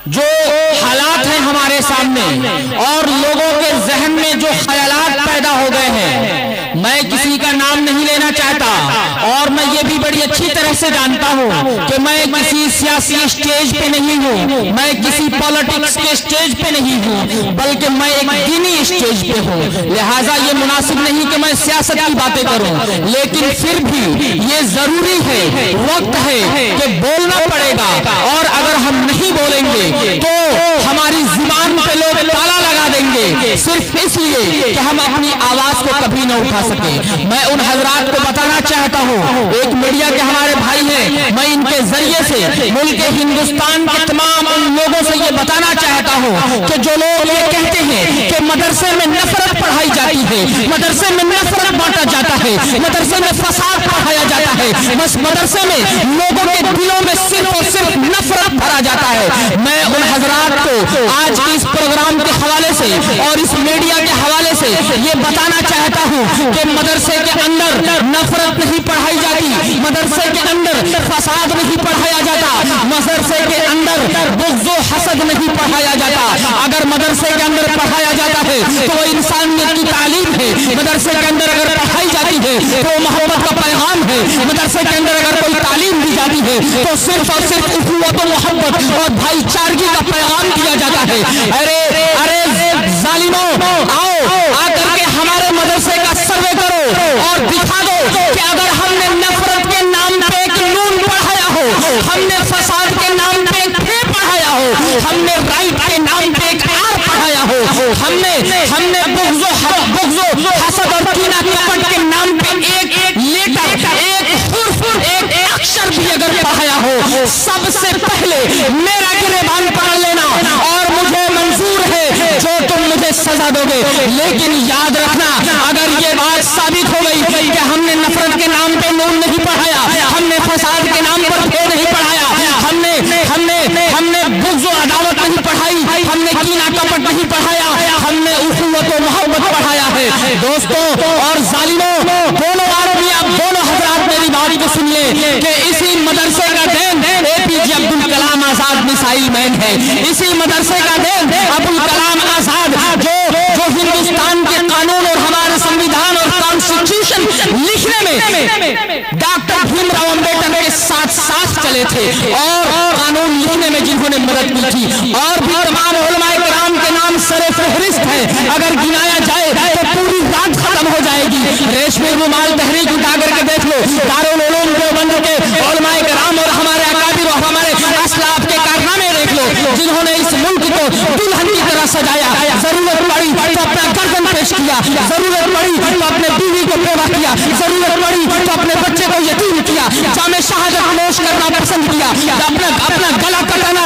جو حالات ہیں ہمارے سامنے اور لوگوں کے ذہن میں جو خیالات پیدا ہو گئے ہیں، میں کسی کا نام نہیں لینا چاہتا اور میں یہ بھی بڑی اچھی طرح سے جانتا ہوں کہ میں کسی سیاسی اسٹیج پہ نہیں ہوں، میں کسی پالیٹکس کے اسٹیج پہ نہیں ہوں، بلکہ میں ایک دینی اسٹیج پہ ہوں، لہٰذا یہ مناسب نہیں کہ میں سیاست کی باتیں کروں، لیکن پھر بھی یہ ضروری ہے، وقت ہے کہ بولنا پڑے گا، اور اگر ہم نہیں بولیں گے تو ہماری زبان پہ لوگ تالا لگا دیں گے صرف اس لیے کہ ہم اپنی آواز کو کبھی نہ اٹھا سکیں۔ میں ان حضرات کو بتانا چاہتا ہوں، ایک میڈیا کے ہمارے بھائی ہیں، میں ان کے ذریعے سے ملک ہندوستان کے تمام ان لوگوں سے یہ بتانا چاہتا ہوں کہ جو لوگ یہ کہتے ہیں کہ مدرسے میں نفرت پڑھائی جاتی ہے، مدرسے میں نفرت بانٹا جاتا ہے، مدرسے میں فساد پڑھایا جاتا ہے، بس مدرسے میں لوگوں کے دلوں میں صرف اور صرف نفرت بھرا جاتا ہے، میں ان حضرات کو آج کے اس پروگرام کے حوالے سے اور اس میڈیا کے حوالے سے یہ بتانا چاہتا ہوں کہ مدرسے کے اندر نفرت نہیں پڑھائی جاتی، مدرسے کے اندر فساد نہیں پڑھایا جاتا، مدرسے کے اندر بغض و حسد نہیں پڑھایا جاتا۔ اگر مدرسے کے اندر پڑھایا جاتا ہے تو وہ انسانیت کی تعلیم ہے، مدرسے کے اندر اگر پڑھائی جاتی ہے تو وہ محبت کا پیغام ہے، مدرسے کے اندر اگر کوئی تعلیم دی جاتی ہے تو صرف اور صرف اخوت و محبت اور بھائی چارگی کا پیغام دیا جاتا ہے۔ ارے ظالموں، آؤ آ کر کے ہمارے مدرسے کا سروے کرو اور دکھا دو کہ اگر ہم نے نفرت کے نام پہ ایک نون پڑھایا ہو، ہم نے فساد کے نام پہ ایک پھے پڑھایا ہو، ہم نے رائٹ کے نام پہ ایک آر پڑھایا ہو، ہم نے بغض و حسد اور کینہ کپٹ کے نام پہ ایک لیٹر، ایک حرف، ایک اکشر بھی اگر پڑھایا ہو، سب سے پہلے میرا گریبان پکڑ لینا اور مجھے منظور ہے جو تم مجھے سزا دو گے، لیکن یاد رکھنا اگر یہ بات ثابت ہو گئی کہ ہم نے نفرت کے نام پہ نون نہیں پڑھایا، ہم نے فساد کے نام پر پھیر نہیں پڑھایا، ہم نے بغض و عداوت نہیں پڑھائی، ہم نے کینہ کپٹ نہیں پڑھایا، ہم نے اخوت و محبت پڑھایا ہے۔ دوستوں اور ظالموں، دونوں آدمی، آپ دونوں حضرات میری بات کو سن لیں کہ اسی مدرسے کا دین APJ Abdul Kalam Azad missile man ہے، اسی مدرسے کا دین ابوالکلام آزاد جو ہندوستان کے قانون اور ہمارے سنویدھان اور کانسٹیٹیوشن لکھنے میں ڈاکٹر بھیم راؤ امبیڈکر کے ساتھ چلے تھے اور قانون لکھنے میں جنہوں نے مدد کی تھی، اور بھی تمام علماء کرام کے نام سر فہرست ہے، اگر گنایا جائے تو پوری رات ختم ہو جائے گی۔ ریشمی رومال تحریک اٹھا کر کے دیکھ لو، دارالعلوم دیوبند کے علماء کرام اور ہمارے اکابر اور ہمارے اسلاف کے کارنامے دیکھ لو، جنہوں نے اس ملک کو دلہن کی طرح سجایا، ضرورت پڑی تو اپنا گردن پیش کیا، ضرورت پڑی تو اپنے بیوی کو بیوہ کیا، ضرورت پڑی تو اپنے بچے کو یتیم کیا، جام شہادت نوش کرنا پسند کیا، اپنا گلا کٹانا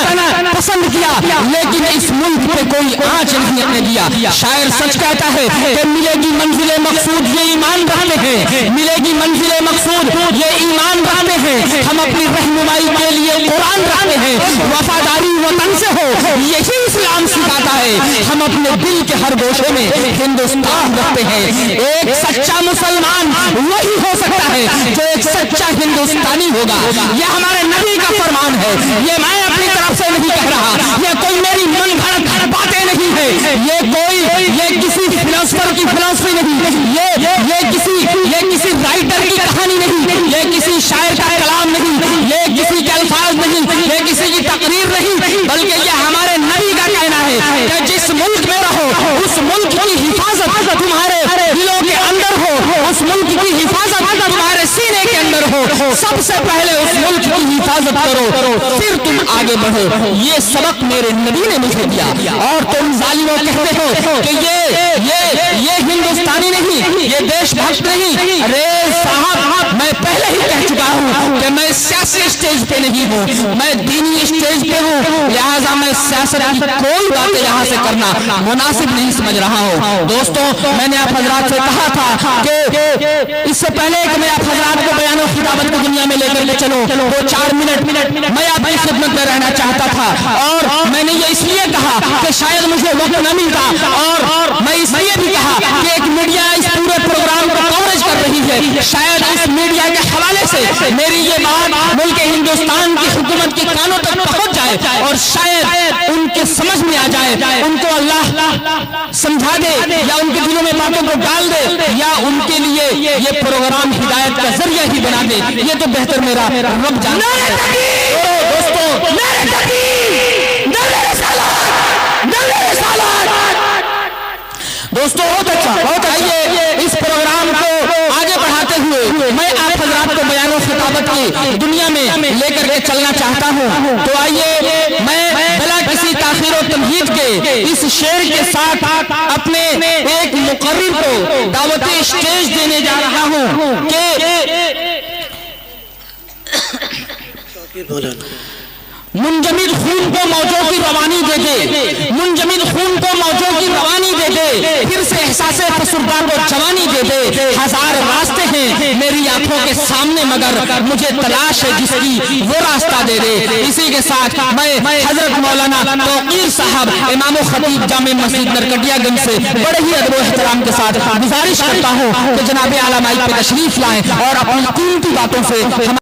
پسند کیا، لیکن اس ملک پہ کوئی آنچ نہیں دیا۔ شاعر سچ کہتا ہے کہ ملے گی منزل مقصود یہ ایمان رہتے ہیں، ملے گی منزل مقصود یہ ایمان رہتے ہیں، ہم اپنی رہنمائی کے لیے قرآن رہتے ہیں، وفاداری وطن سے ہو یہی اسلام سکھاتا ہے، ہم اپنے دل کے ہر گوشے میں ہندوستان رکھتے ہیں۔ ایک سچا مسلمان وہی ہو سکتا ہے جو ایک سچا ہندوستانی ہوگا، یہ ہمارے نبی کا فرمان ہے، یہ میں اپنی طرف سے نہیں کہہ رہا، یہ کوئی میری من گھڑت باتیں نہیں ہے، یہ کسی فلسفر کی فلسفی نہیں، یہ کسی رائٹر کی کہانی نہیں، یہ کسی شاعر کا کلام نہیں، یہ کسی کے الفاظ نہیں، یہ کسی کی تقریر نہیں، بلکہ یہ ہمارے نبی کا کہنا ہے کہ جس ملک میں رہو اس ملک کی حفاظت تمہارے دلوں کے اندر ہو، اس ملک کی حفاظت تمہارے سینے کے اندر ہو، سب سے پہلے اس ملک کی حفاظت کرو پھر تم آگے بڑھو۔ یہ سبق میرے نبی نے مجھے دیا، اور تم ظالموں کہتے ہو کہ یہ ہندوستانی نہیں، یہ دیش بھکت نہیں۔ ارے صاحب، میں پہلے ہی کہہ چکا ہوں کہ میں سیاسی اسٹیج پہ نہیں ہوں، میں دینی اسٹیج پہ ہوں، لہٰذا میں سیاست کی کوئی باتیں یہاں سے کرنا مناسب نہیں سمجھ رہا ہوں۔ دوستوں، میں نے آپ حضرات سے کہا تھا کہ اس سے پہلے کہ میں آپ حضرات کو بیان و خطابت کی دنیا میں لے کر کے چلو، وہ 4 منٹ میں آپ کی خدمت میں رہنا چاہتا تھا، اور میں نے یہ اس لیے کہا کہ شاید مجھے وقت نہ ملتا، اور میں اس لیے بھی کہا کہ ایک میڈیا اس پورے پروگرام کو کوریج کر رہی ہے. شاید اس میڈیا کے حوالے سے میری یہ بات ملک ہندوستان کی حکومت کے کانوں تک پہنچ جائے اور شاید ان کے سمجھ میں آ جائے, ان کو اللہ سمجھا دے یا ان کے دلوں میں باتوں کو ڈال دے یا ان کے لیے یہ پروگرام ہدایت کا ذریعہ ہی بنا دے. یہ تو بہتر میرا رب جانتا ہے. دوستو بہت اچھا. آئیے اس پروگرام کو آگے بڑھاتے ہوئے میں آپ حضرات کو بیان و خطابت کی دنیا میں لے کر کے چلنا چاہتا ہوں. تو آئیے میں بلا کسی تاخیر و تمہید کے اس شعر کے ساتھ اپنے ایک مقرر کو دعوت اسٹیج دینے جا رہا ہوں کہ منجمد خون کو موجوں کی روانی دے دے, منجمد خون کو موجوں کی روانی دے دے, پھر سے احساس فسردہ کو جوانی دے دے. ہزار راستے ہیں میری آنکھوں کے سامنے مگر مجھے تلاش ہے جس کی وہ راستہ دے دے. اسی کے ساتھ میں حضرت مولانا توقیر صاحب امام و خطیب جامع مسجد نرکٹیا گنج سے بڑے ہی ادب و احترام کے ساتھ گزارش کرتا ہوں کہ جناب اعلیٰ مائک پہ تشریف لائیں اور اپنی قیمتی باتوں سے